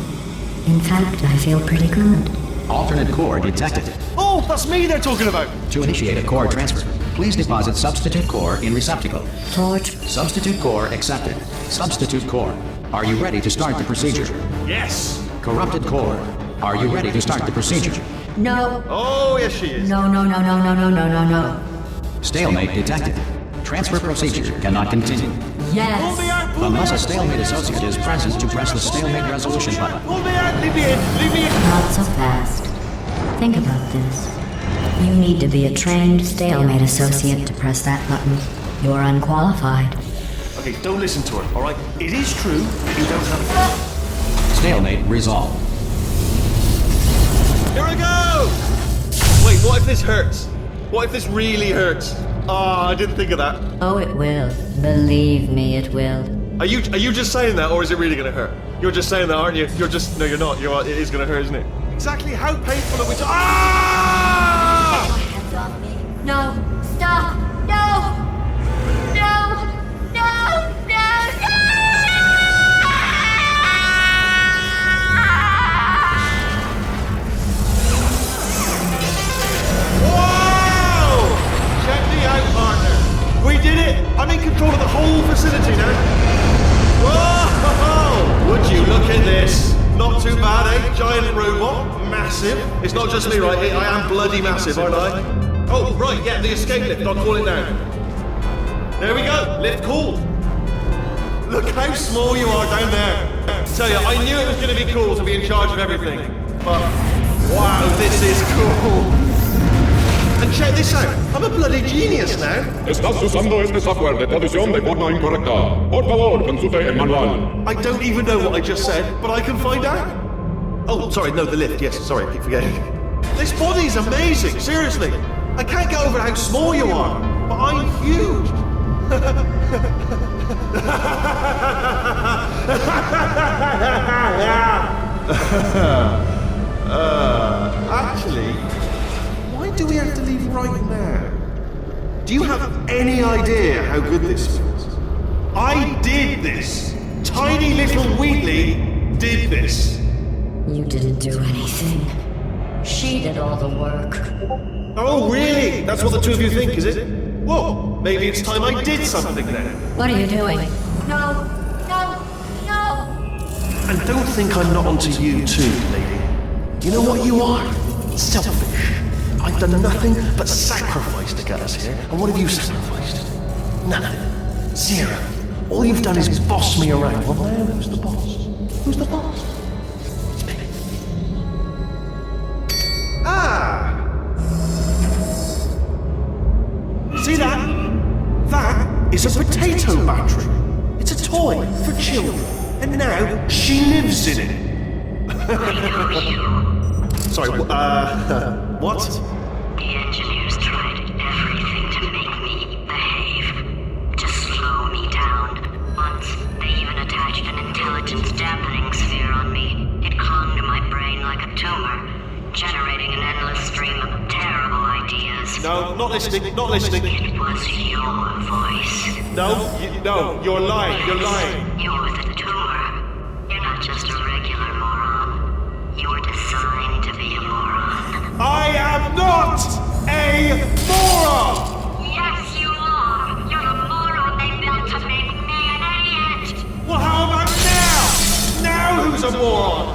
In fact, I feel pretty good. Alternate core detected. Oh, that's me they're talking about. To initiate a core transfer, please deposit substitute core in receptacle. Torch. Substitute core accepted. Substitute core. Are you ready to start the procedure? Yes. Corrupted core. Are you ready to start the procedure? No. Oh, yes she is. No. Stalemate detected. Transfer procedure cannot continue. Pull me Yes. out, pull me Unless a out. stalemate associate is present to press the stalemate resolution button. Pull me out, leave me in, leave me in. Not so fast. Think about this. You need to be a trained stalemate associate to press that button. You're unqualified. Okay, don't listen to her, alright? It is true that you don't have... Stalemate resolved. Here I go! Wait, what if this hurts? What if this really hurts? Ah, I didn't think of that. Oh, it will. Believe me, it will. Are you just saying that, or is it really gonna hurt? You're just saying that, aren't you? You're just... No, you're not. It is gonna hurt, isn't it? Exactly how painful are we to... Ah! Hands off me. No. Stop. No. Wow! Check me out, partner. We did it! I'm in control of the whole facility now. Whoa! Would you look at this? Not too bad, eh? Giant robot. Massive. It's not just me, right? I am bloody massive, aren't I? Oh, right, yeah, the escape lift. I'll call it now. There we go. Lift cool. Look how small you are down there. Tell you, I knew it was going to be cool to be in charge of everything. But, wow, this is cool. And check this out. I'm a bloody genius now. Estás usando este software de traducción de forma incorrecta. Por favor, consulte el manual. I don't even know what I just said, but I can find out. Oh, sorry, no, the lift. Yes, sorry, I keep forgetting. This body's amazing, seriously. I can't get over how small you are, but I'm huge. Actually, why do we have to leave right now? Do you have any idea how good this feels? I did this! Tiny little Wheatley did this! You didn't do anything. She did all the work. Oh, really? That's what the two of you think, is it? Well, maybe it's time I did something then. What are you doing? No. And don't think I'm not onto you too, lady. You know what you are? Selfish. I've done nothing but sacrifice to get us here. And what have you sacrificed? Nothing. Zero. All you've done is boss me around. Well, now who's the boss? Who's the boss? It's me. Ah! See that? That is a potato battery. It's a toy for children. And now she lives in it. Sorry, what? The engineers tried everything to make me behave, to slow me down. Once, they even attached an intelligence dampening sphere on me. It clung to my brain like a tumor, generating an endless stream of terrible ideas. No, not listening, not listening. It was your voice. No, you're lying, you're lying. You're the tumor. You're not just a regular moron. You were designed to be a moron. I am not a moron! Yes, you are! You're a moron they built to make me an idiot! Well, how about now? Now who's a moron?